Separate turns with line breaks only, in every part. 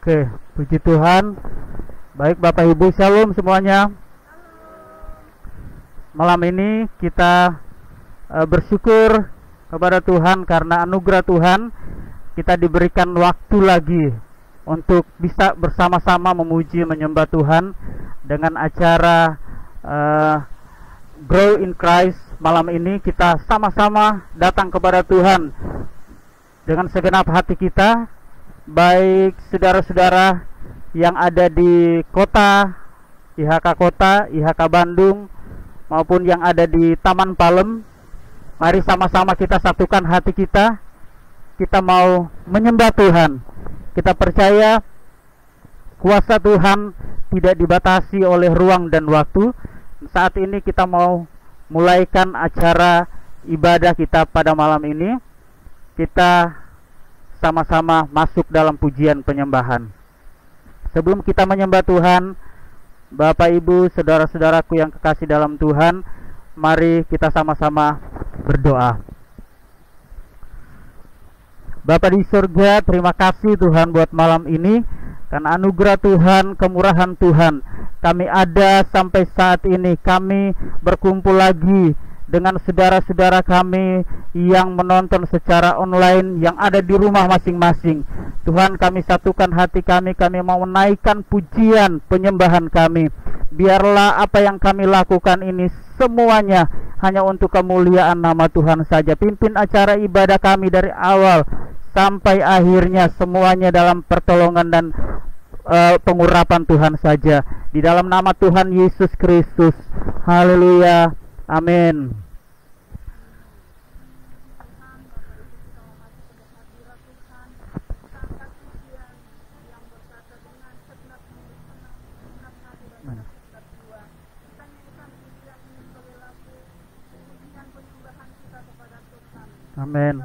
Oke, puji Tuhan. Baik Bapak Ibu, Shalom semuanya. Malam ini kita bersyukur kepada Tuhan karena anugerah Tuhan kita diberikan waktu lagi untuk bisa bersama-sama memuji menyembah Tuhan dengan acara Grow in Christ. Malam ini kita sama-sama datang kepada Tuhan dengan segenap hati kita, baik saudara-saudara yang ada di kota, IHK Kota, IHK Bandung, maupun yang ada di Taman Palem. Mari sama-sama kita satukan hati kita. Kita mau menyembah Tuhan. Kita percaya kuasa Tuhan tidak dibatasi oleh ruang dan waktu. Saat ini kita mau mulaikan acara ibadah kita pada malam ini. Kita sama-sama masuk dalam pujian penyembahan. Sebelum kita menyembah Tuhan, Bapak Ibu, saudara-saudaraku yang kekasih dalam Tuhan, mari kita sama-sama berdoa. Bapa di surga, terima kasih Tuhan buat malam ini, karena anugerah Tuhan, kemurahan Tuhan, kami ada sampai saat ini. Kami berkumpul lagi dengan saudara-saudara kami yang menonton secara online, yang ada di rumah masing-masing. Tuhan, kami satukan hati kami mau menaikkan pujian penyembahan kami. Biarlah apa yang kami lakukan ini semuanya hanya untuk kemuliaan nama Tuhan saja. Pimpin acara ibadah kami dari awal sampai akhirnya, semuanya dalam pertolongan dan pengurapan Tuhan saja. Di dalam nama Tuhan Yesus Kristus. Haleluya. Amin. Amin.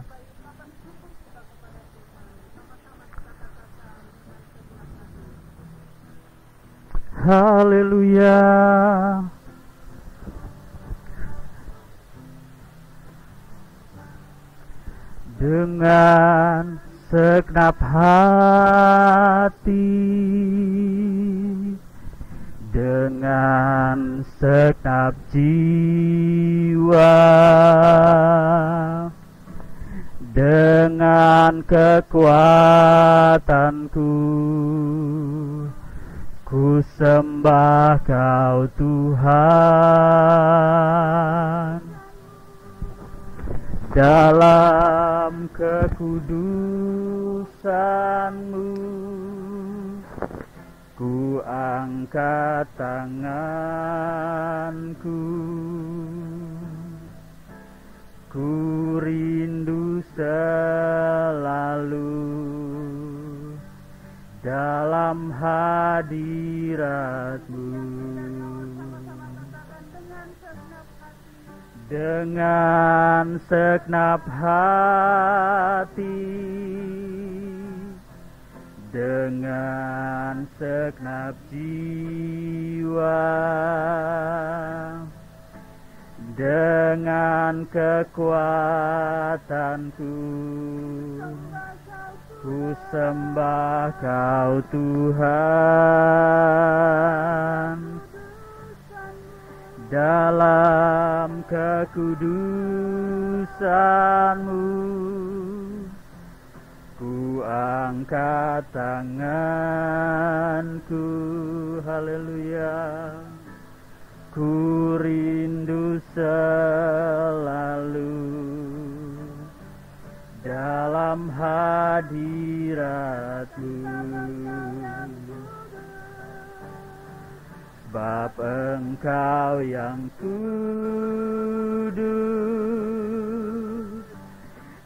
Haleluya. Dengan segenap hati, dengan segenap jiwa, dengan kekuatanku, ku sembah Kau Tuhan. Dalam kekudusan-Mu, ku angkat tanganku, ku rindu selalu dalam hadirat-Mu. Dengan segenap hati, dengan segenap jiwa, dengan kekuatanku, ku sembah Kau Tuhan. Dalam kekudusan-Mu, ku angkat tanganku, haleluya, ku rindu selalu dalam hadirat-Mu. Sebab Engkau yang kudus,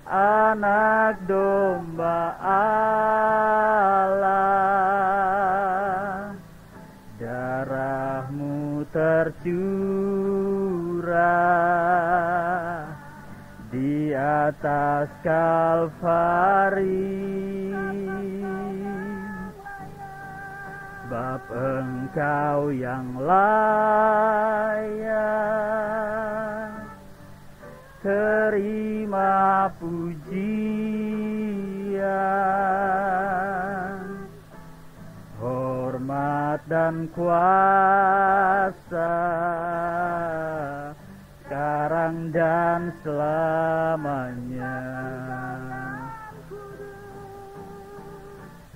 Anak domba Allah, darah-Mu tercurah di atas Kalvari. Sebab Engkau yang layak terima pujian, dan kuasa, sekarang dan selamanya.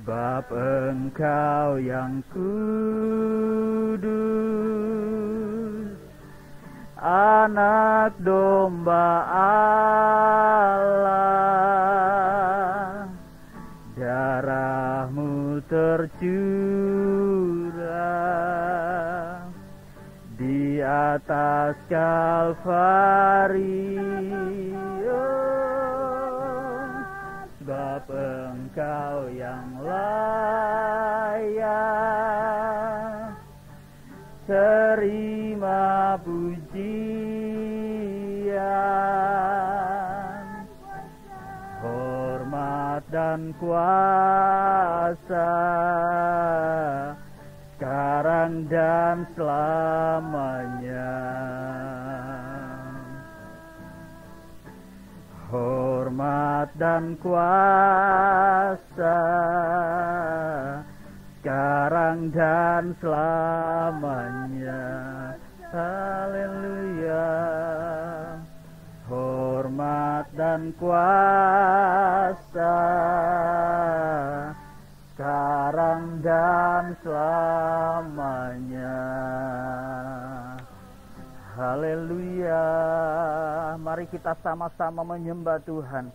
Sebab Engkau yang kudus, Anak domba Allah, darah-Mu tercurah di atas Kalvari. Sebab Engkau yang layak terima pujian, hormat dan kuasa, sekarang dan selamanya. Hormat dan kuasa, sekarang dan selamanya. Haleluya. Hormat dan kuasa, sekarang dan selamanya. Haleluya. Mari kita sama-sama menyembah Tuhan.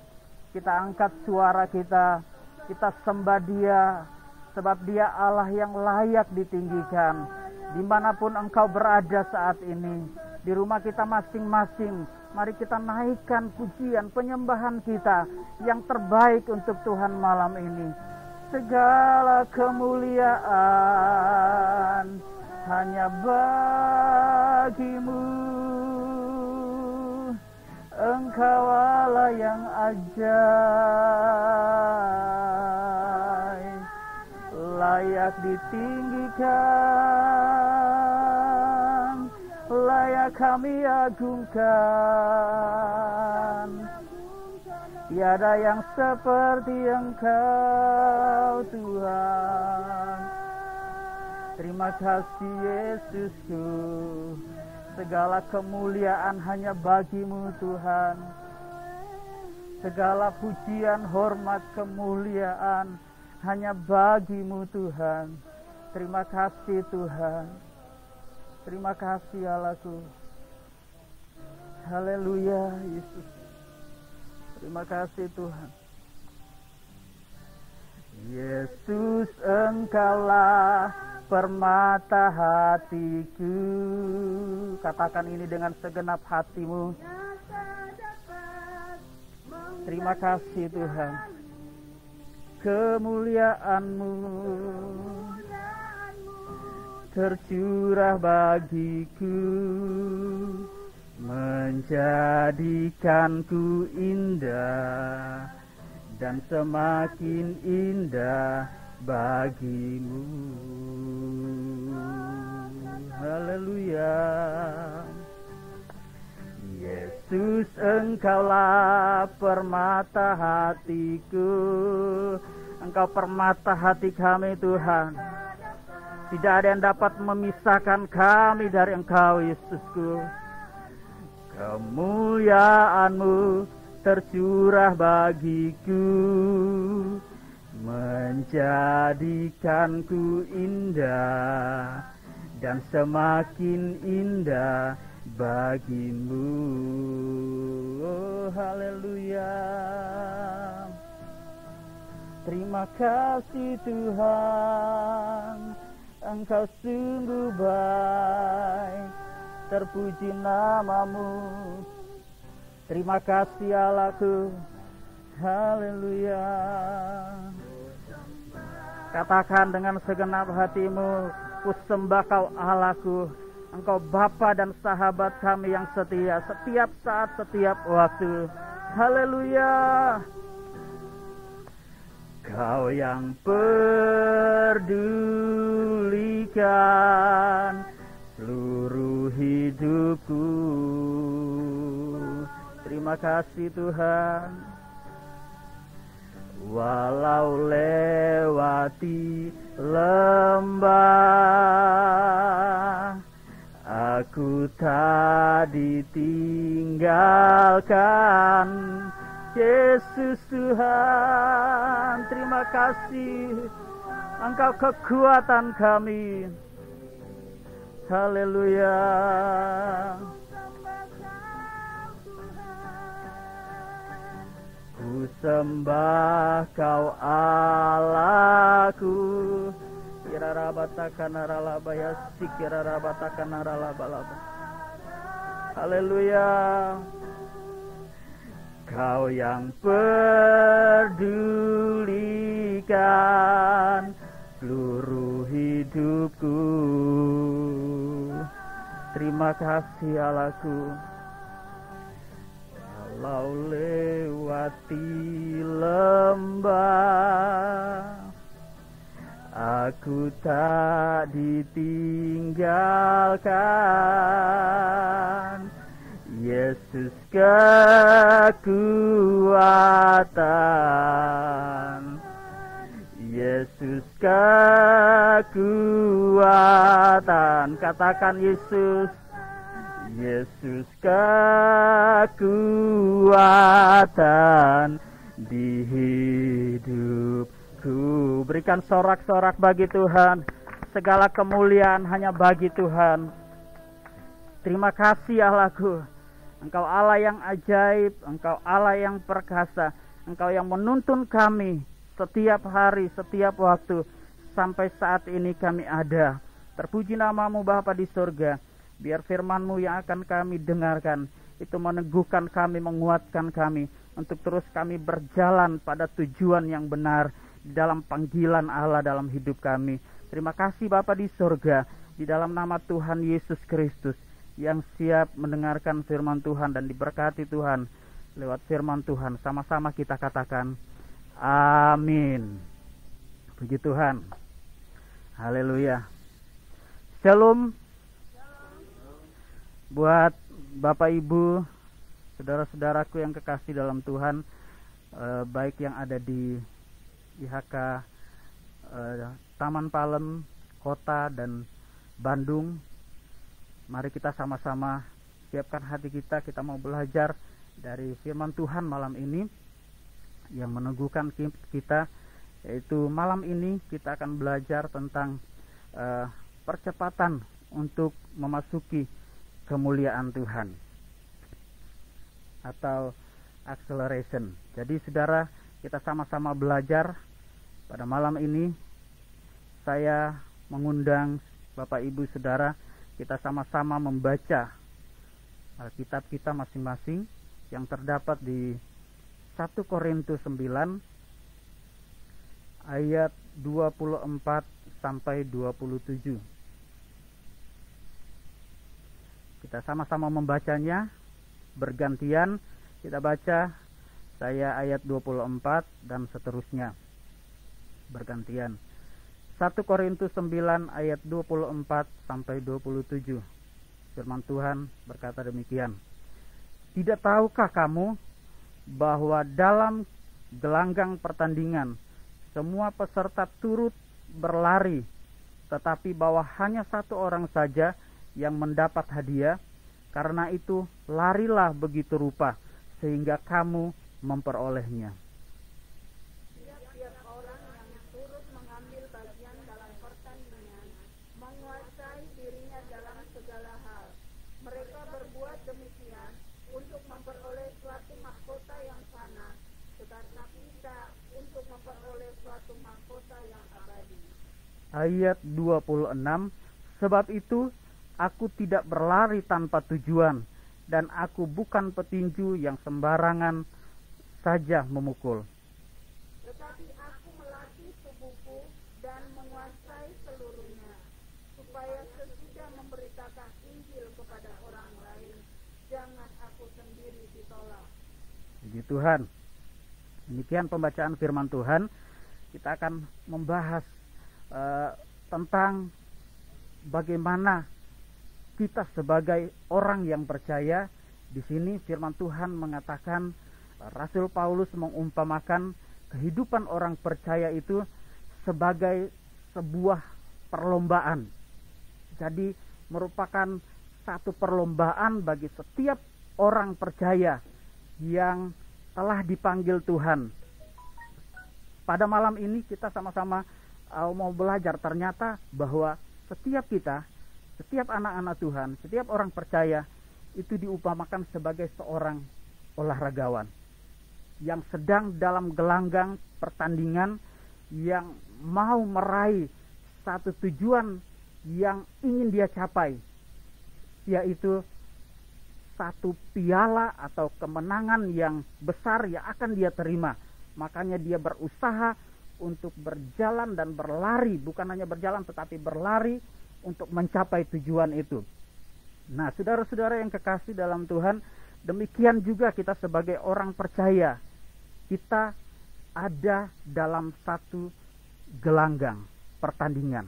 Kita angkat suara kita, kita sembah Dia, sebab Dia Allah yang layak ditinggikan. Dimanapun engkau berada saat ini, di rumah kita masing-masing, mari kita naikkan pujian, penyembahan kita yang terbaik untuk Tuhan malam ini. Segala kemuliaan hanya bagi-Mu. Engkau Allah yang ajaib, layak ditinggikan, layak kami agungkan. Tiada yang seperti Engkau Tuhan. Terima kasih Yesusku. Segala kemuliaan hanya bagi-Mu Tuhan. Segala pujian, hormat, kemuliaan hanya bagi-Mu Tuhan. Terima kasih Tuhan. Terima kasih Allahku. Haleluya Yesus. Terima kasih Tuhan. Yesus, Engkaulah permata hatiku. Katakan ini dengan segenap hatimu. Terima kasih Tuhan. Kemuliaan-Mu tercurah bagiku, menjadikanku indah dan semakin indah bagi-Mu. Haleluya. Yesus, Engkaulah permata hatiku. Engkau permata hati kami Tuhan. Tidak ada yang dapat memisahkan kami dari Engkau Yesusku. Kemuliaan-Mu tercurah bagiku, menjadikanku indah dan semakin indah bagi-Mu. Oh, haleluya. Terima kasih Tuhan, Engkau sungguh baik, terpuji nama-Mu. Terima kasih Allahku. Haleluya. Katakan dengan segenap hatimu, ku sembah Kau Allahku. Engkau Bapa dan sahabat kami yang setia, setiap saat, setiap waktu. Haleluya. Kau yang pedulikan seluruh hidupku. Terima kasih Tuhan. Walau lewati lembah, aku tak ditinggalkan. Yesus Tuhan, terima kasih, Engkau kekuatan kami. Haleluya. Ku sembah Kau Allahku. Haleluya. Kau yang pedulikan seluruh hidupku. Terima kasih Allahku. Walau lewati lembah, aku tak ditinggalkan. Yesus kekuatan, Yesus kekuatan. Katakan Yesus, Yesus kekuatan di hidupku. Berikan sorak-sorak bagi Tuhan. Segala kemuliaan hanya bagi Tuhan. Terima kasih Allahku. Engkau Allah yang ajaib, Engkau Allah yang perkasa, Engkau yang menuntun kami setiap hari, setiap waktu, sampai saat ini kami ada. Terpuji namamu Bapa di surga. Biar firman-Mu yang akan kami dengarkan itu meneguhkan kami, menguatkan kami untuk terus kami berjalan pada tujuan yang benar di dalam panggilan Allah dalam hidup kami. Terima kasih Bapa di surga, di dalam nama Tuhan Yesus Kristus yang siap mendengarkan firman Tuhan dan diberkati Tuhan lewat firman Tuhan. Sama-sama kita katakan amin. Puji Tuhan. Haleluya. Shalom. Buat Bapak Ibu, saudara-saudaraku yang kekasih dalam Tuhan, baik yang ada di IHK Taman Palem, Kota dan Bandung, mari kita sama-sama siapkan hati kita. Kita mau belajar dari firman Tuhan malam ini yang meneguhkan kita, yaitu malam ini kita akan belajar tentang percepatan untuk memasuki kemuliaan Tuhan atau acceleration. Jadi saudara, kita sama-sama belajar. Pada malam ini saya mengundang Bapak Ibu Saudara, kita sama-sama membaca Alkitab kita masing-masing yang terdapat di 1 Korintus 9 ayat 24 sampai 27. Kita sama-sama membacanya bergantian. Kita baca, saya ayat 24 dan seterusnya bergantian. 1 Korintus 9 ayat 24 sampai 27. Firman Tuhan berkata demikian. Tidak tahukah kamu bahwa dalam gelanggang pertandingan semua peserta turut berlari, tetapi bahwa hanya satu orang saja yang mendapat hadiah? Karena itu larilah begitu rupa sehingga kamu memperolehnya.
Tiap-tiap orang yang turut mengambil bagian dalam pertandingan menguasai dirinya dalam segala hal. Mereka berbuat demikian untuk memperoleh suatu mahkota yang fana, tetapi kita untuk memperoleh suatu mahkota yang abadi.
Ayat 26. Sebab itu aku tidak berlari tanpa tujuan, dan aku bukan petinju yang sembarangan saja memukul.
Tetapi aku melatih tubuhku dan menguasai seluruhnya, supaya sesudah memberitakan Injil kepada orang lain, jangan aku sendiri ditolak.
Puji Tuhan. Demikian pembacaan firman Tuhan. Kita akan membahas tentang bagaimana kita sebagai orang yang percaya. Di sini firman Tuhan mengatakan, Rasul Paulus mengumpamakan kehidupan orang percaya itu sebagai sebuah perlombaan. Jadi merupakan satu perlombaan bagi setiap orang percaya yang telah dipanggil Tuhan. Pada malam ini kita sama-sama mau belajar ternyata bahwa setiap kita, setiap anak-anak Tuhan, setiap orang percaya itu diupamakan sebagai seorang olahragawan yang sedang dalam gelanggang pertandingan, yang mau meraih satu tujuan yang ingin dia capai, yaitu satu piala atau kemenangan yang besar yang akan dia terima. Makanya dia berusaha untuk berjalan dan berlari, bukan hanya berjalan tetapi berlari untuk mencapai tujuan itu. Nah, saudara-saudara yang kekasih dalam Tuhan, demikian juga kita sebagai orang percaya, kita ada dalam satu gelanggang pertandingan.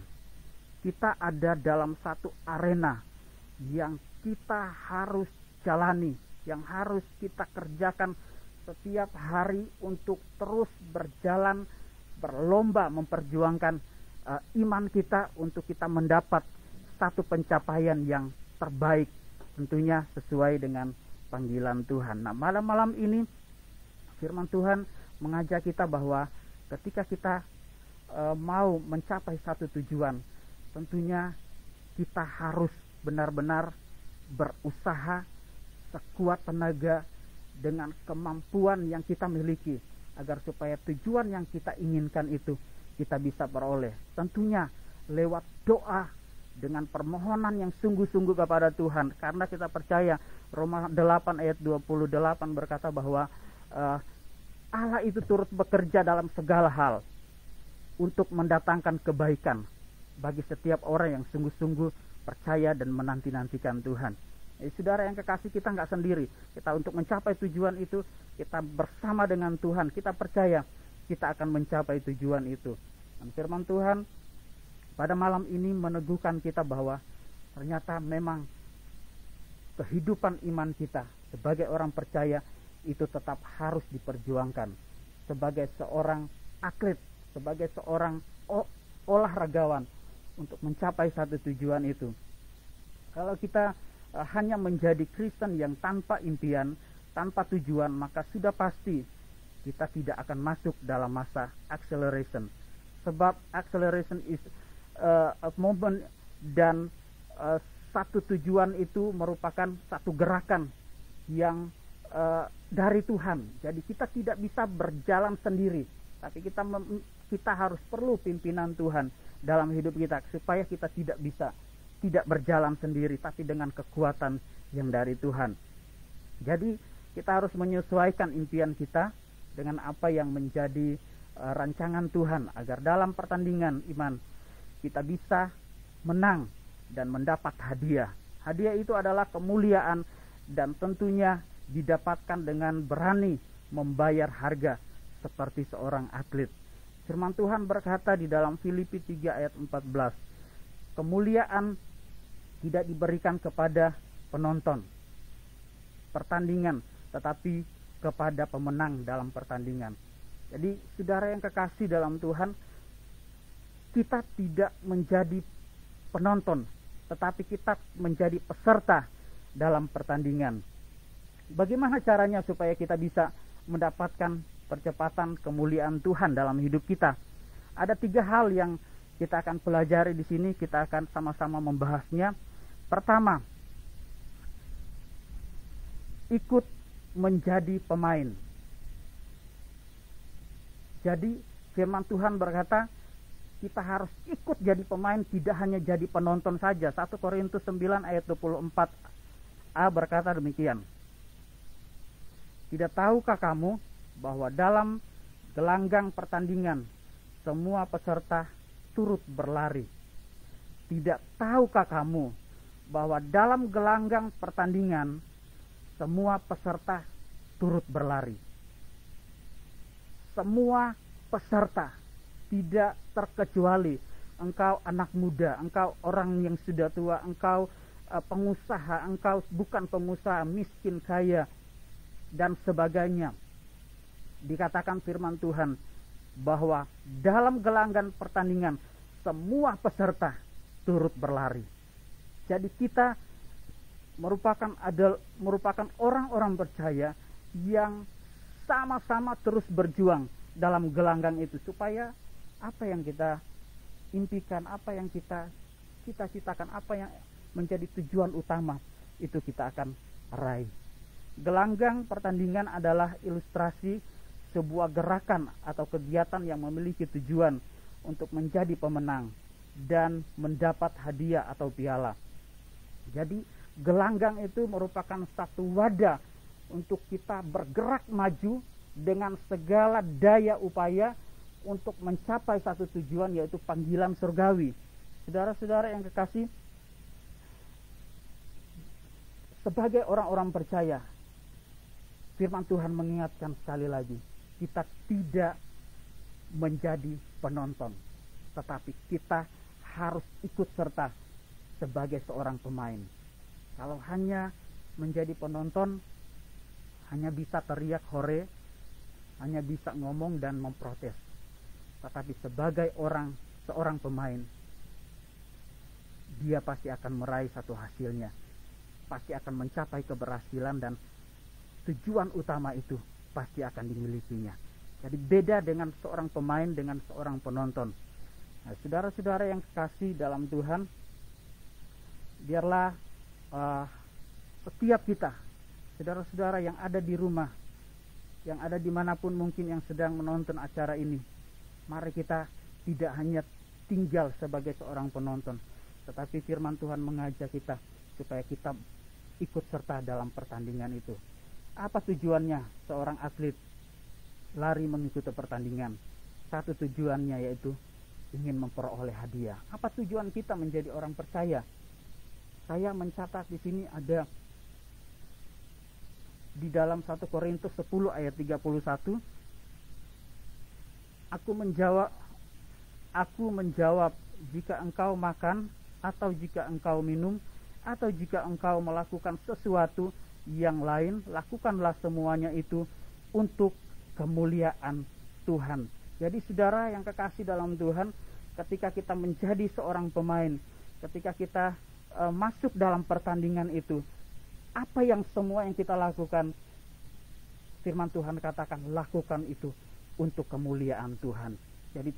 Kita ada dalam satu arena yang kita harus jalani, yang harus kita kerjakan setiap hari untuk terus berjalan, berlomba memperjuangkan iman kita untuk kita mendapat satu pencapaian yang terbaik, tentunya sesuai dengan panggilan Tuhan. Nah, malam-malam ini firman Tuhan mengajak kita bahwa ketika kita mau mencapai satu tujuan, tentunya kita harus benar-benar berusaha sekuat tenaga dengan kemampuan yang kita miliki, agar supaya tujuan yang kita inginkan itu kita bisa beroleh. Tentunya lewat doa dengan permohonan yang sungguh-sungguh kepada Tuhan, karena kita percaya Roma 8 ayat 28 berkata bahwa Allah itu turut bekerja dalam segala hal untuk mendatangkan kebaikan bagi setiap orang yang sungguh-sungguh percaya dan menanti-nantikan Tuhan. Saudara yang kekasih, kita nggak sendiri. Kita untuk mencapai tujuan itu, kita bersama dengan Tuhan. Kita percaya kita akan mencapai tujuan itu. Dan firman Tuhan pada malam ini meneguhkan kita bahwa ternyata memang kehidupan iman kita sebagai orang percaya itu tetap harus diperjuangkan. Sebagai seorang atlet, sebagai seorang olahragawan, untuk mencapai satu tujuan itu. Kalau kita hanya menjadi Kristen yang tanpa impian, tanpa tujuan, maka sudah pasti kita tidak akan masuk dalam masa acceleration. Sebab acceleration is a moment, dan satu tujuan itu merupakan satu gerakan yang dari Tuhan. Jadi kita tidak bisa berjalan sendiri, tapi kita harus perlu pimpinan Tuhan dalam hidup kita, supaya kita tidak berjalan sendiri, tapi dengan kekuatan yang dari Tuhan. Jadi kita harus menyesuaikan impian kita dengan apa yang menjadi rancangan Tuhan, agar dalam pertandingan iman kita bisa menang dan mendapat hadiah. Hadiah itu adalah kemuliaan, dan tentunya didapatkan dengan berani membayar harga seperti seorang atlet. Firman Tuhan berkata di dalam Filipi 3 ayat 14, kemuliaan tidak diberikan kepada penonton pertandingan, tetapi kepada pemenang dalam pertandingan. Jadi saudara yang kekasih dalam Tuhan, kita tidak menjadi penonton, tetapi kita menjadi peserta dalam pertandingan. Bagaimana caranya supaya kita bisa mendapatkan percepatan kemuliaan Tuhan dalam hidup kita? Ada 3 hal yang kita akan pelajari di sini. Kita akan sama-sama membahasnya. Pertama, ikut menjadi pemain. Jadi firman Tuhan berkata kita harus ikut jadi pemain, tidak hanya jadi penonton saja. 1 Korintus 9 ayat 24a berkata demikian. Tidak tahukah kamu bahwa dalam gelanggang pertandingan semua peserta turut berlari? Tidak tahukah kamu bahwa dalam gelanggang pertandingan semua peserta turut berlari? Semua peserta, tidak terkecuali. Engkau anak muda, engkau orang yang sudah tua, engkau pengusaha, engkau bukan pengusaha, miskin, kaya, dan sebagainya. Dikatakan firman Tuhan bahwa dalam gelanggang pertandingan semua peserta turut berlari. Jadi kita merupakan orang-orang percaya yang sama-sama terus berjuang dalam gelanggang itu, supaya apa yang kita impikan, apa yang kita cita-citakan, apa yang menjadi tujuan utama itu kita akan raih. Gelanggang pertandingan adalah ilustrasi sebuah gerakan atau kegiatan yang memiliki tujuan untuk menjadi pemenang dan mendapat hadiah atau piala. Jadi gelanggang itu merupakan satu wadah untuk kita bergerak maju dengan segala daya upaya untuk mencapai satu tujuan, yaitu panggilan surgawi. Saudara-saudara yang kekasih, sebagai orang-orang percaya, firman Tuhan mengingatkan sekali lagi, kita tidak menjadi penonton, tetapi kita harus ikut serta sebagai seorang pemain. Kalau hanya menjadi penonton, hanya bisa teriak hore, hanya bisa ngomong dan memprotes. Tetapi sebagai seorang pemain, dia pasti akan meraih satu hasilnya, pasti akan mencapai keberhasilan, dan tujuan utama itu pasti akan dimilikinya. Jadi beda dengan seorang pemain dengan seorang penonton. Nah, saudara-saudara yang kekasih dalam Tuhan, biarlah setiap kita, saudara-saudara yang ada di rumah, yang ada dimanapun mungkin yang sedang menonton acara ini, mari kita tidak hanya tinggal sebagai seorang penonton, tetapi firman Tuhan mengajak kita supaya kita ikut serta dalam pertandingan itu. Apa tujuannya seorang atlet lari mengikuti pertandingan? Satu tujuannya yaitu ingin memperoleh hadiah. Apa tujuan kita menjadi orang percaya? Saya mencatat di sini ada di dalam 1 Korintus 10 ayat 31. Aku menjawab, jika engkau makan atau jika engkau minum atau jika engkau melakukan sesuatu yang lain, lakukanlah semuanya itu untuk kemuliaan Tuhan. Jadi saudara yang kekasih dalam Tuhan, ketika kita menjadi seorang pemain, ketika kita masuk dalam pertandingan itu, apa yang semua yang kita lakukan, firman Tuhan katakan lakukan itu untuk kemuliaan Tuhan. Jadi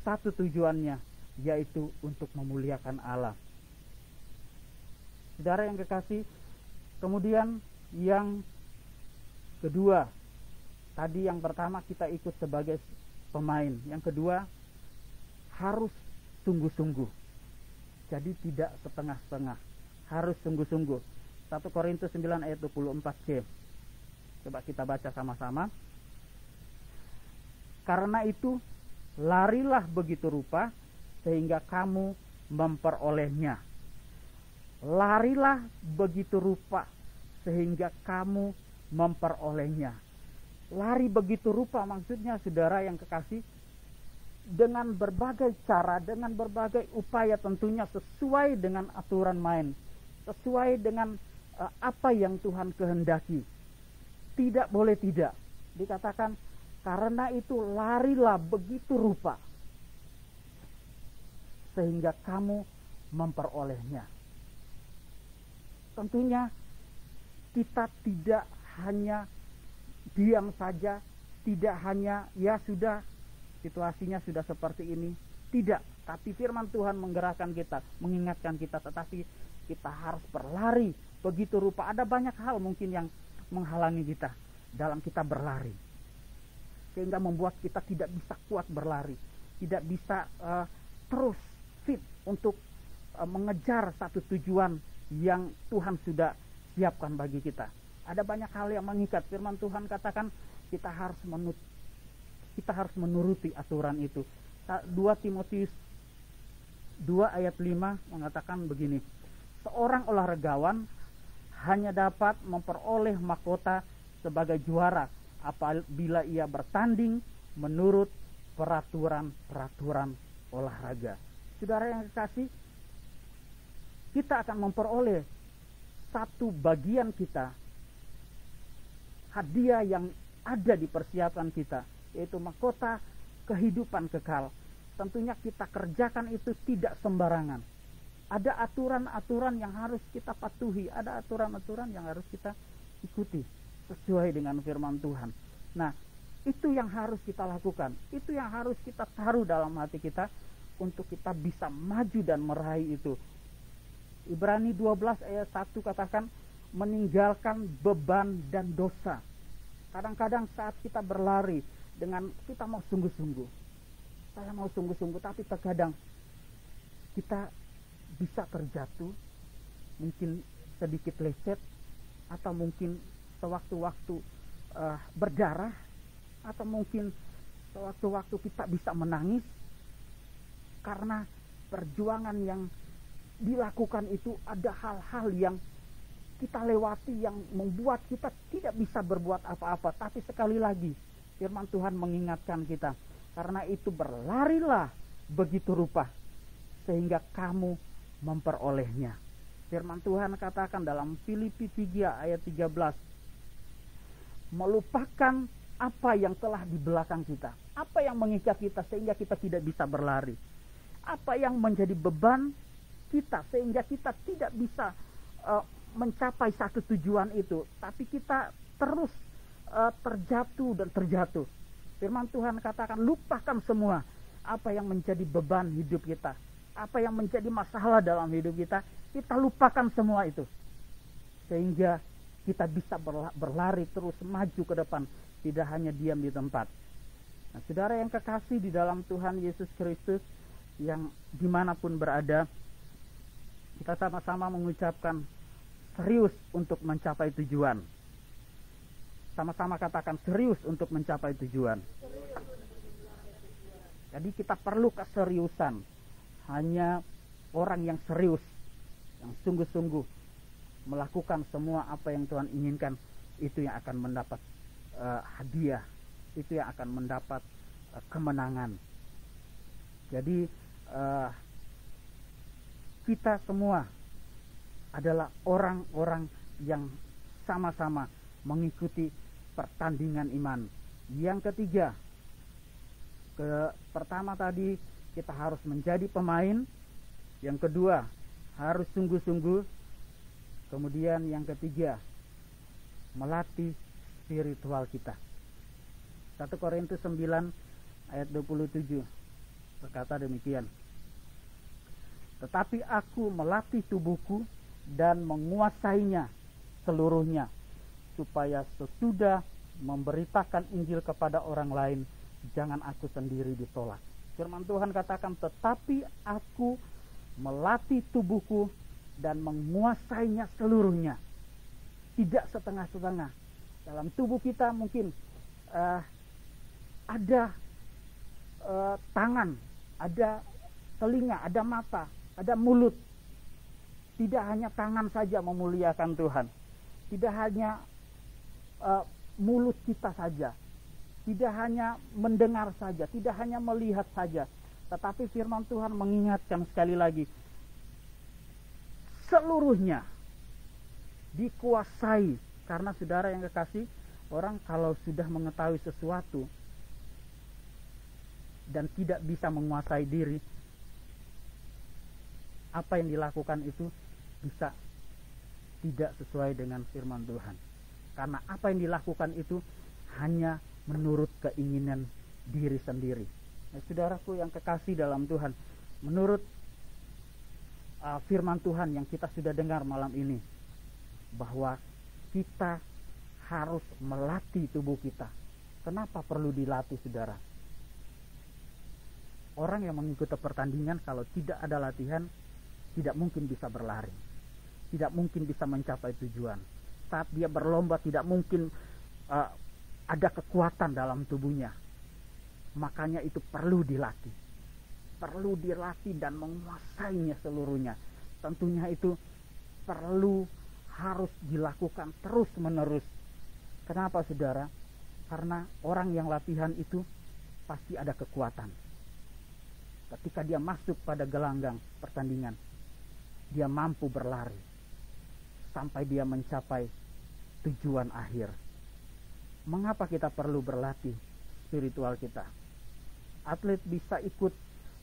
satu tujuannya yaitu untuk memuliakan Allah. Saudara yang kekasih, kemudian yang kedua, tadi yang pertama kita ikut sebagai pemain, yang kedua harus sungguh-sungguh. Jadi tidak setengah-setengah, harus sungguh-sungguh. 1 Korintus 9 ayat 24c. Coba kita baca sama-sama. Karena itu larilah begitu rupa sehingga kamu memperolehnya. Larilah begitu rupa sehingga kamu memperolehnya. Lari begitu rupa maksudnya saudara yang kekasih, dengan berbagai cara, dengan berbagai upaya, tentunya sesuai dengan aturan main, sesuai dengan apa yang Tuhan kehendaki. Tidak boleh tidak. Dikatakan karena itu larilah begitu rupa sehingga kamu memperolehnya. Tentunya kita tidak hanya diam saja, tidak hanya ya sudah situasinya sudah seperti ini. Tidak, tapi firman Tuhan menggerakkan kita, mengingatkan kita, tetapi kita harus berlari begitu rupa. Ada banyak hal mungkin yang menghalangi kita dalam kita berlari, sehingga membuat kita tidak bisa kuat berlari, tidak bisa terus fit untuk mengejar satu tujuan yang Tuhan sudah siapkan bagi kita. Ada banyak hal yang mengikat. Firman Tuhan katakan kita harus menuruti aturan itu. 2 Timotius 2 ayat 5 mengatakan begini, seorang olahragawan hanya dapat memperoleh mahkota sebagai juara apabila ia bertanding menurut peraturan olahraga. Saudara yang kekasih, kita akan memperoleh satu bagian kita, hadiah yang ada dipersiapkan kita, yaitu mahkota kehidupan kekal. Tentunya kita kerjakan itu tidak sembarangan. Ada aturan-aturan yang harus kita patuhi, ada aturan-aturan yang harus kita ikuti sesuai dengan firman Tuhan. Nah, itu yang harus kita lakukan, itu yang harus kita taruh dalam hati kita untuk kita bisa maju dan meraih itu. Ibrani 12 ayat 1 katakan, meninggalkan beban dan dosa. Kadang-kadang saat kita berlari dengan kita mau sungguh-sungguh, saya mau sungguh-sungguh, tapi terkadang kita bisa terjatuh, mungkin sedikit lecet, atau mungkin sewaktu-waktu berdarah, atau mungkin sewaktu-waktu kita bisa menangis karena perjuangan yang dilakukan itu ada hal-hal yang kita lewati yang membuat kita tidak bisa berbuat apa-apa. Tapi sekali lagi firman Tuhan mengingatkan kita, karena itu berlarilah begitu rupa sehingga kamu memperolehnya. Firman Tuhan katakan dalam Filipi 3 ayat 13, melupakan apa yang telah di belakang kita, apa yang mengikat kita sehingga kita tidak bisa berlari, apa yang menjadi beban kita sehingga kita tidak bisa mencapai satu tujuan itu, tapi kita terus terjatuh dan terjatuh. Firman Tuhan katakan, lupakan semua apa yang menjadi beban hidup kita, apa yang menjadi masalah dalam hidup kita lupakan semua itu, sehingga kita bisa berlari terus maju ke depan, tidak hanya diam di tempat. Nah, saudara yang kekasih di dalam Tuhan Yesus Kristus, yang dimanapun berada, kita sama-sama mengucapkan serius untuk mencapai tujuan. Sama-sama katakan serius untuk mencapai tujuan. Jadi kita perlu keseriusan. Hanya orang yang serius, yang sungguh-sungguh melakukan semua apa yang Tuhan inginkan, itu yang akan mendapat hadiah, itu yang akan mendapat kemenangan. Jadi kita semua adalah orang-orang yang sama-sama mengikuti pertandingan iman. Yang ketiga, pertama tadi kita harus menjadi pemain. Yang kedua, harus sungguh-sungguh. Kemudian yang ketiga, melatih spiritual kita. 1 Korintus 9 ayat 27 berkata demikian, tetapi aku melatih tubuhku dan menguasainya seluruhnya, supaya sesudah memberitakan Injil kepada orang lain, jangan aku sendiri ditolak. Firman Tuhan katakan, tetapi aku melatih tubuhku dan menguasainya seluruhnya, tidak setengah-setengah. Dalam tubuh kita mungkin ada tangan, ada telinga, ada mata, ada mulut. Tidak hanya tangan saja memuliakan Tuhan, tidak hanya mulut kita saja, tidak hanya mendengar saja, tidak hanya melihat saja, tetapi firman Tuhan mengingatkan sekali lagi, seluruhnya dikuasai. Karena saudara yang kekasih, orang kalau sudah mengetahui sesuatu dan tidak bisa menguasai diri, apa yang dilakukan itu bisa tidak sesuai dengan firman Tuhan. Karena apa yang dilakukan itu hanya menurut keinginan diri sendiri. Nah, saudaraku yang kekasih dalam Tuhan, menurut firman Tuhan yang kita sudah dengar malam ini, bahwa kita harus melatih tubuh kita. Kenapa perlu dilatih, saudara? Orang yang mengikuti pertandingan kalau tidak ada latihan, tidak mungkin bisa berlari, tidak mungkin bisa mencapai tujuan. Saat dia berlomba tidak mungkin ada kekuatan dalam tubuhnya. Makanya itu perlu dilatih, perlu dilatih dan menguasainya seluruhnya. Tentunya itu perlu, harus dilakukan terus menerus. Kenapa, saudara? Karena orang yang latihan itu pasti ada kekuatan. Ketika dia masuk pada gelanggang pertandingan, dia mampu berlari sampai dia mencapai tujuan akhir. Mengapa kita perlu berlatih spiritual kita. Atlet bisa ikut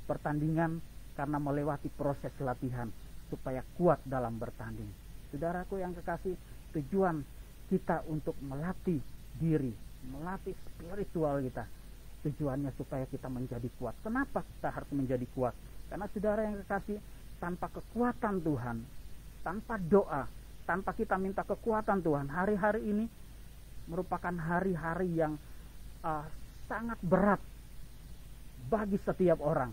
pertandingan karena melewati proses latihan supaya kuat dalam bertanding. Saudaraku yang kekasih, tujuan kita untuk melatih diri, melatih spiritual kita, tujuannya supaya kita menjadi kuat. Kenapa kita harus menjadi kuat? Karena saudara yang kekasih, tanpa kekuatan Tuhan, tanpa doa, tanpa kita minta kekuatan Tuhan, hari-hari ini merupakan hari-hari yang sangat berat bagi setiap orang.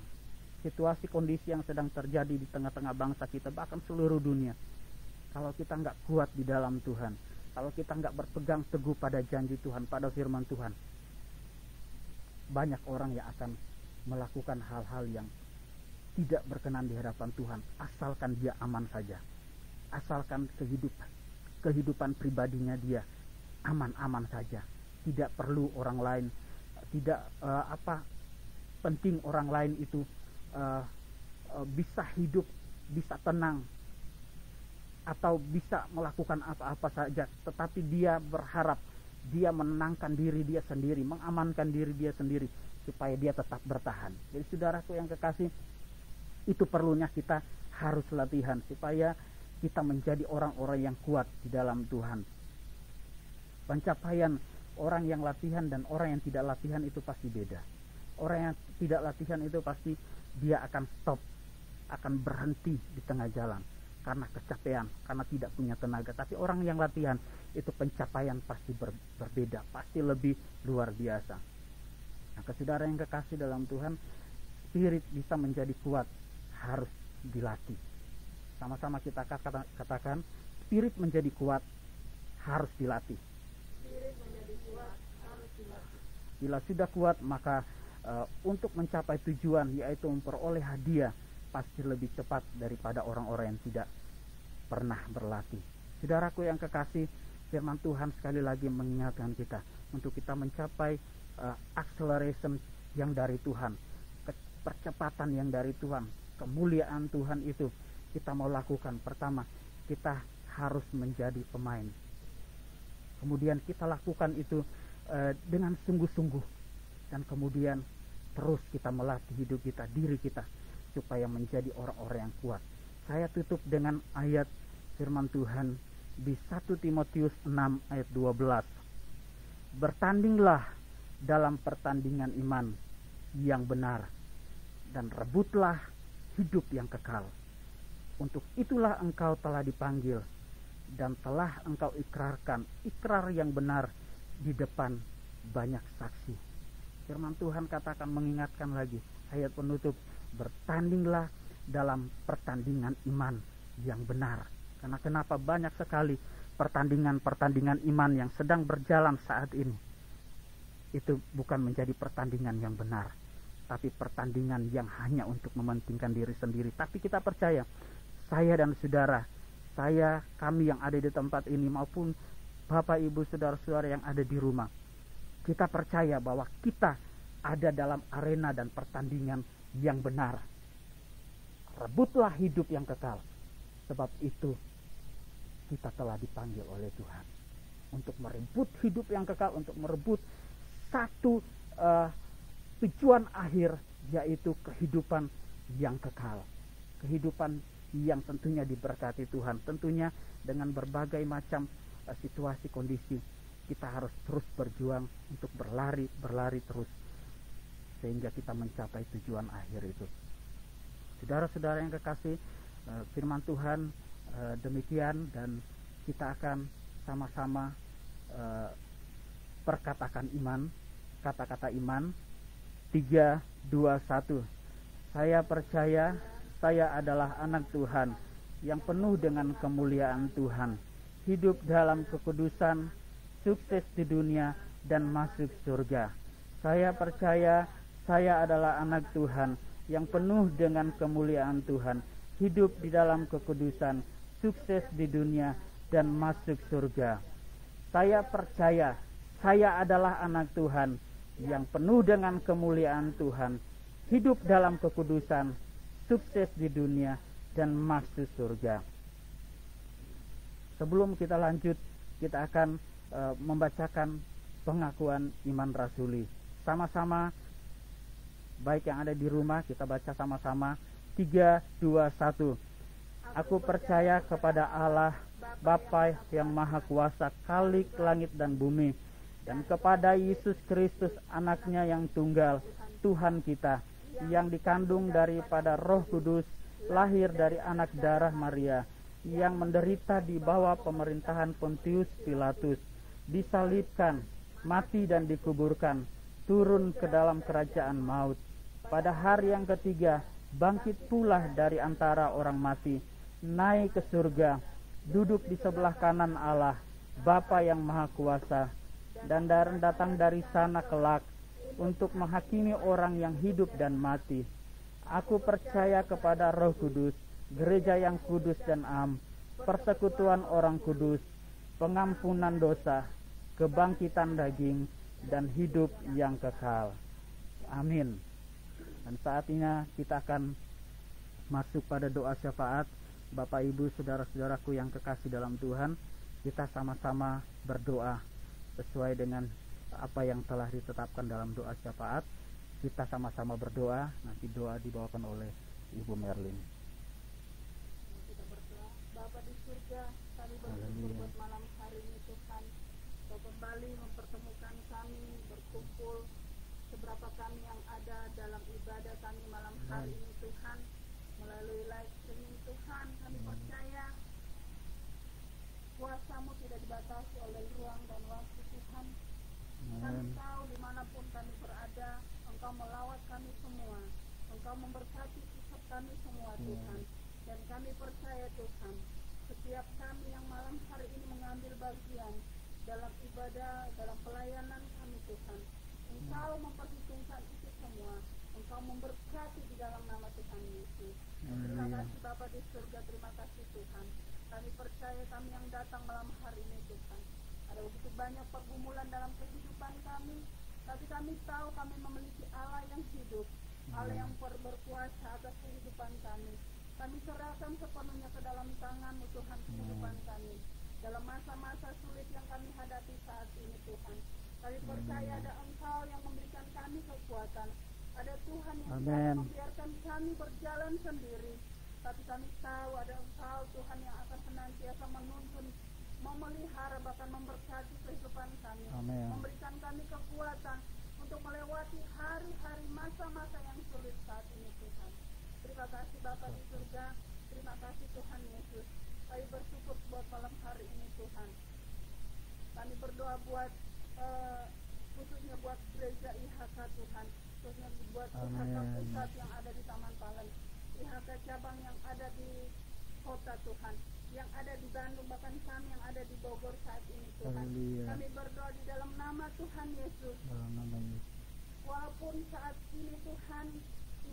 Situasi kondisi yang sedang terjadi di tengah-tengah bangsa kita, bahkan seluruh dunia. Kalau kita nggak kuat di dalam Tuhan, kalau kita nggak berpegang teguh pada janji Tuhan, pada firman Tuhan, banyak orang yang akan melakukan hal-hal yang tidak berkenan di hadapan Tuhan, asalkan dia aman saja, asalkan kehidupan pribadinya dia aman-aman saja, tidak perlu orang lain, tidak penting orang lain itu bisa hidup, bisa tenang, atau bisa melakukan apa-apa saja, tetapi dia berharap dia menenangkan diri dia sendiri, mengamankan diri dia sendiri supaya dia tetap bertahan. Jadi saudaraku yang kekasih, itu perlunya kita harus latihan supaya kita menjadi orang-orang yang kuat di dalam Tuhan. Pencapaian orang yang latihan dan orang yang tidak latihan itu pasti beda. Orang yang tidak latihan itu pasti dia akan stop, akan berhenti di tengah jalan karena kecapean, karena tidak punya tenaga. Tapi orang yang latihan itu pencapaian pasti berbeda, pasti lebih luar biasa. Nah, saudara yang kekasih dalam Tuhan, spirit bisa menjadi kuat harus dilatih. Sama-sama kita katakan, spirit menjadi kuat harus dilatih.
Spirit menjadi kuat harus dilatih.
Bila sudah kuat, maka untuk mencapai tujuan, yaitu memperoleh hadiah, pasti lebih cepat daripada orang-orang yang tidak pernah berlatih. Saudaraku yang kekasih, firman Tuhan sekali lagi mengingatkan kita untuk kita mencapai acceleration yang dari Tuhan, percepatan yang dari Tuhan, kemuliaan Tuhan itu kita mau lakukan. Pertama, kita harus menjadi pemain. Kemudian kita lakukan itu dengan sungguh-sungguh. Dan kemudian terus kita melatih hidup kita, diri kita, supaya menjadi orang-orang yang kuat. Saya tutup dengan ayat firman Tuhan di 1 Timotius 6 ayat 12. Bertandinglah dalam pertandingan iman yang benar, dan rebutlah hidup yang kekal. Untuk itulah engkau telah dipanggil, dan telah engkau ikrarkan ikrar yang benar di depan banyak saksi. Firman Tuhan katakan, mengingatkan lagi ayat penutup, bertandinglah dalam pertandingan iman yang benar. Karena kenapa banyak sekali pertandingan-pertandingan iman yang sedang berjalan saat ini, itu bukan menjadi pertandingan yang benar, tapi pertandingan yang hanya untuk mementingkan diri sendiri. Tapi kita percaya, saya dan saudara, kami yang ada di tempat ini, maupun Bapak Ibu saudara-saudara yang ada di rumah, kita percaya bahwa kita ada dalam arena dan pertandingan yang benar. Rebutlah hidup yang kekal. Sebab itu kita telah dipanggil oleh Tuhan untuk merebut hidup yang kekal, untuk merebut satu tujuan akhir, yaitu kehidupan yang kekal, kehidupan yang tentunya diberkati Tuhan. Tentunya dengan berbagai macam situasi kondisi, kita harus terus berjuang untuk berlari terus, sehingga kita mencapai tujuan akhir itu. Saudara-saudara yang kekasih, firman Tuhan demikian, dan kita akan sama-sama perkatakan iman, kata-kata iman. 3, 2, 1. Saya percaya saya adalah anak Tuhan yang penuh dengan kemuliaan Tuhan, hidup dalam kekudusan, sukses di dunia, dan masuk surga. Saya percaya saya adalah anak Tuhan yang penuh dengan kemuliaan Tuhan, hidup di dalam kekudusan, sukses di dunia, dan masuk surga. Saya percaya saya adalah anak Tuhan yang penuh dengan kemuliaan Tuhan, hidup dalam kekudusan, sukses di dunia, dan masuk surga. Sebelum kita lanjut, kita akan membacakan pengakuan iman rasuli. 1 sama-sama, baik yang ada di rumah, kita baca sama-sama. 3, 2, 1. Aku percaya kepada Allah Bapa yang Maha Kuasa, Khalik langit dan bumi, dan kepada Yesus Kristus anaknya yang tunggal, Tuhan kita, yang dikandung daripada Roh Kudus, lahir dari anak darah Maria, yang menderita di bawah pemerintahan Pontius Pilatus, disalibkan, mati dan dikuburkan, turun ke dalam kerajaan maut. Pada hari yang ketiga, bangkit pula dari antara orang mati, naik ke surga, duduk di sebelah kanan Allah, Bapa yang Maha Kuasa, dan datang dari sana kelak untuk menghakimi orang yang hidup dan mati. Aku percaya kepada Roh Kudus, gereja yang kudus dan am, persekutuan orang kudus, pengampunan dosa, kebangkitan daging, dan hidup yang kekal. Amin. Dan saat ini kita akan masuk pada doa syafaat. Bapak, Ibu, saudara-saudaraku yang kekasih dalam Tuhan, kita sama-sama berdoa sesuai dengan apa yang telah ditetapkan dalam doa syafaat. Kita sama-sama berdoa. Nanti doa dibawakan oleh Ibu Merlin.
Kita berdoa. Bapa di surga, kami bersyukur buat malam hari ini Tuhan, Kau kembali mempertemukan kami berkumpul seberapa kami yang ada dalam ibadah kami malam hari ini Tuhan, melalui live streaming Tuhan. Kami percaya kuasa-Mu tidak dibatasi oleh ruang dan waktu Tuhan. Kami tahu dimanapun kami berada, Engkau melawat kami semua, Engkau memberkati setiap kami semua Tuhan. Dan kami percaya Tuhan, setiap kami yang malam hari ini mengambil bagian dalam ibadah, dalam pelayanan kami Tuhan, Engkau memperhitungkan itu semua, Engkau memberkati di dalam nama Tuhan Yesus. Terima kasih Bapa di surga, terima kasih Tuhan. Kami percaya kami yang datang malam hari ini Tuhan, ada begitu banyak pergumulan dalam kehidupan kami, tapi kami tahu kami memiliki Allah yang hidup, Allah yang berkuasa atas kehidupan kami. Kami serahkan sepenuhnya ke dalam tangan-Mu Tuhan kehidupan kami, dalam masa-masa sulit yang kami hadapi saat ini Tuhan. Kami percaya ada Engkau yang memberikan kami kekuatan, ada Tuhan yang tidak membiarkan kami berjalan sendiri, tapi kami tahu ada Engkau Tuhan yang akan senantiasa menuntun, memelihara, bahkan memberkati kehidupan kami. Memberikan kami kekuatan untuk melewati hari-hari masa-masa yang sulit saat ini Tuhan. Terima kasih Bapa di surga, terima kasih Tuhan Yesus. Kami bersyukur buat malam hari ini Tuhan. Kami berdoa buat khususnya buat gereja IHK Tuhan, khususnya buat IHK pusat yang ada di Taman Palen, IHK cabang yang ada di kota Tuhan, yang ada di Bandung, bahkan kami yang ada di Bogor saat ini Tuhan. Kami berdoa di dalam nama Tuhan Yesus. Walaupun saat ini Tuhan,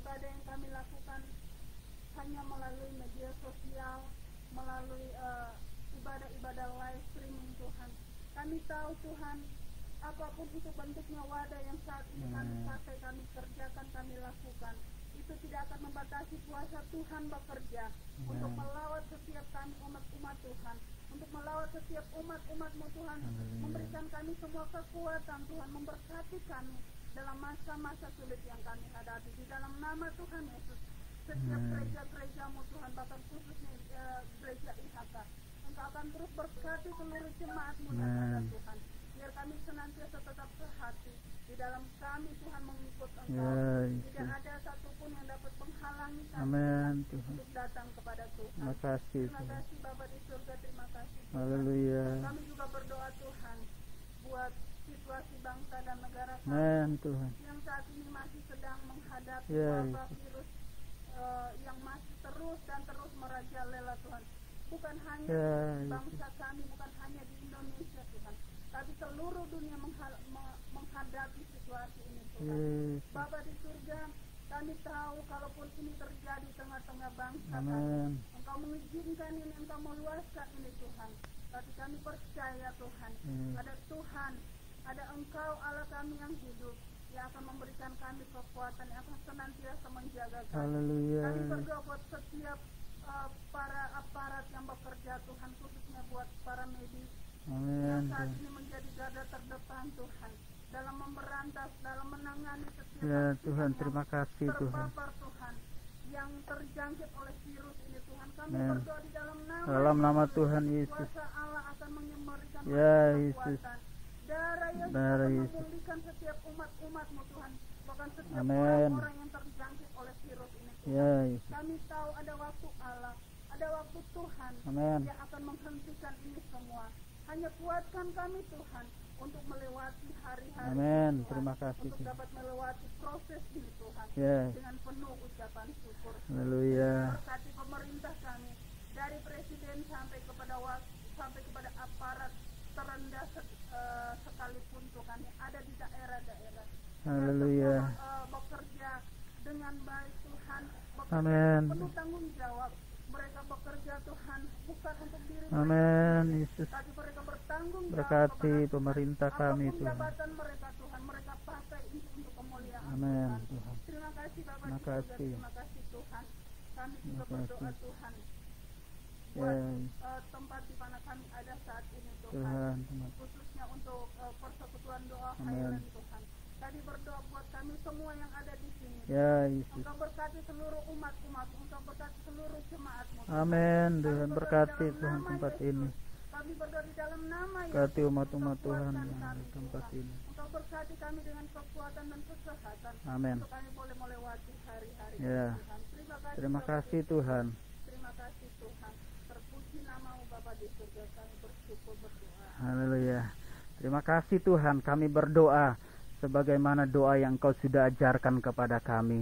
ibadah yang kami lakukan hanya melalui media sosial, melalui ibadah-ibadah live streaming Tuhan, kami tahu Tuhan, apapun itu bentuknya wadah yang saat ini kami pakai, kami kerjakan, kami lakukan, itu tidak akan membatasi kuasa Tuhan bekerja untuk melawat setiap kami umat-umat Tuhan, untuk melawat setiap umat-umat-Mu Tuhan, memberikan kami semua kekuatan Tuhan, memberkati kami dalam masa-masa sulit yang kami hadapi. Di dalam nama Tuhan Yesus, setiap gereja-gereja-Mu Tuhan, bahkan khususnya gereja IHK, Engkau akan terus berkati seluruh jemaat-Mu yang ada Tuhan. Biar kami senantiasa tetap sehati di dalam kami Tuhan mengikut Engkau. Tidak ada satupun yang dapat menghalangi kami untuk datang kepada Tuhan. Terima kasih Bapa di surga, terima kasih Tuhan. Haleluya. Kami juga berdoa Tuhan buat situasi bangsa dan negara kami Tuhan, yang saat ini masih sedang menghadapi wabah virus yang masih terus dan terus merajalela Tuhan. Bukan hanya bangsa kami, bukan hanya di Indonesia Tuhan, tapi seluruh dunia menghadapi situasi ini Tuhan. Bapa di surga, kami tahu kalaupun ini terjadi tengah-tengah bangsa kami, Engkau mengizinkan ini, Engkau meluaskan ini Tuhan. Tapi kami percaya Tuhan, ada Tuhan, ada Engkau Allah kami yang hidup, yang akan memberikan kami kekuatan, yang akan senantiasa menjaga kami. Kami berdoa buat setiap para aparat yang bekerja Tuhan, khususnya buat para medis yang saat ini menjadi garda terdepan Tuhan. dalam memberantas, dalam menangani setiap
Ya
pasien
Tuhan,
yang
terima kasih Tuhan.
terpapar Tuhan, yang terjangkit oleh virus ini Tuhan. Kami
Amen.
berdoa di dalam
Dalam nama
Yesus,
Tuhan Yesus.
kuasa Allah akan memberikan
Ya Yesus.
kekuatan. Darah Yesus
Darah
akan
Yesus.
memulihkan setiap umat-umat-Mu Tuhan, bahkan setiap
Amen.
orang-orang yang terjangkit oleh virus ini Tuhan.
Ya Yesus.
Kami tahu ada waktu Allah, ada waktu Tuhan
Amen.
yang akan menghentikan ini semua. Hanya kuatkan kami Tuhan untuk melewati hari-hari
Amen.
Tuhan,
Terima kasih
untuk
Tuhan.
dapat melewati proses ini Tuhan
Ya.
dengan penuh ucapan syukur.
Haleluya.
Berkati pemerintah kami dari presiden sampai kepada aparat terendah sekalipun Tuhan yang ada di daerah-daerah.
Haleluya.
Bekerja dengan baik Tuhan, bekerja
Amen.
penuh tanggung jawab. Mereka bekerja Tuhan bukan untuk diri
Amen Yesus.
tapi mereka bertanggung jawab
Berkati
kepada
pemerintah kami
apapun
Tuhan.
jabatan mereka Tuhan, mereka pakai untuk kemuliaan
Amen
Tuhan.
Tuhan.
Terima kasih Bapak
Terima
di surga,
kasih.
terima kasih Tuhan. Kami juga
Terima
berdoa
kasih.
Tuhan
Ya
buat tempat di mana kami ada saat ini Tuhan,
Tuhan. Terima
khususnya untuk persekutuan doa
Amen.
Highland Tuhan. Tadi berdoa buat kami semua yang ada di sini.
Ya Yesus.
Engkau berkati seluruh umat-umat, Engkau berkati seluruh jemaat-Mu.
Amin. Tuhan berkati Tuhan tempat ini.
Kami berdoa di dalam nama Yesus.
Berkati umat-umat Tuhan
Kuatkan
yang
kami,
di tempat
Tuhan.
ini.
Engkau berkati kami dengan kekuatan dan kesehatan.
Amin.
Untuk kami boleh melewati hari-hari
Ya.
Tuhan.
Terima
Bapak.
kasih Tuhan.
Terima kasih Tuhan. Terpuji nama-Mu Bapa di surga. Kami bersyukur berdoa.
Haleluya. Terima kasih Tuhan, kami berdoa sebagaimana doa yang Kau sudah ajarkan kepada kami.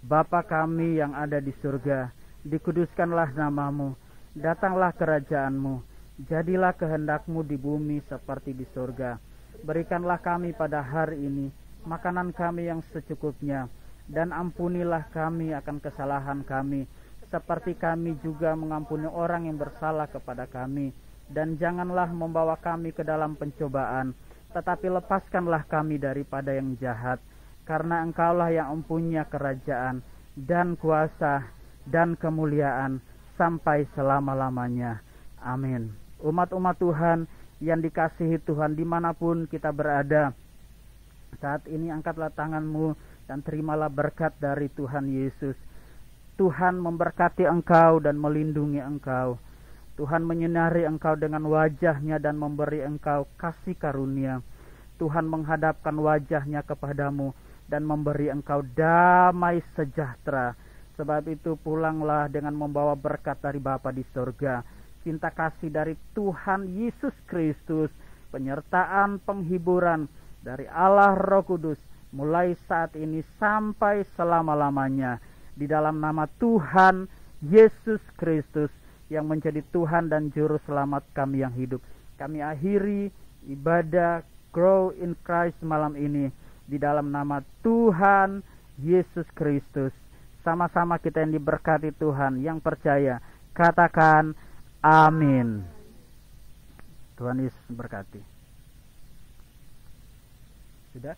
Bapa kami yang ada di surga, dikuduskanlah nama-Mu, datanglah kerajaan-Mu, jadilah kehendak-Mu di bumi seperti di surga. Berikanlah kami pada hari ini makanan kami yang secukupnya, dan ampunilah kami akan kesalahan kami, seperti kami juga mengampuni orang yang bersalah kepada kami. Dan janganlah membawa kami ke dalam pencobaan, tetapi lepaskanlah kami daripada yang jahat. Karena Engkaulah yang mempunyai kerajaan, dan kuasa, dan kemuliaan, sampai selama-lamanya. Amin. Umat-umat Tuhan yang dikasihi Tuhan dimanapun kita berada, saat ini angkatlah tanganmu dan terimalah berkat dari Tuhan Yesus. Tuhan memberkati engkau dan melindungi engkau. Tuhan menyinari engkau dengan wajah-Nya dan memberi engkau kasih karunia. Tuhan menghadapkan wajah-Nya kepadamu dan memberi engkau damai sejahtera. Sebab itu pulanglah dengan membawa berkat dari Bapa di surga, cinta kasih dari Tuhan Yesus Kristus, penyertaan penghiburan dari Allah Roh Kudus, mulai saat ini sampai selama-lamanya. Di dalam nama Tuhan Yesus Kristus, yang menjadi Tuhan dan Juru Selamat kami yang hidup, kami akhiri ibadah Grow in Christ malam ini di dalam nama Tuhan Yesus Kristus. Sama-sama kita yang diberkati Tuhan, yang percaya, katakan amin. Tuhan Yesus berkati. Sudah?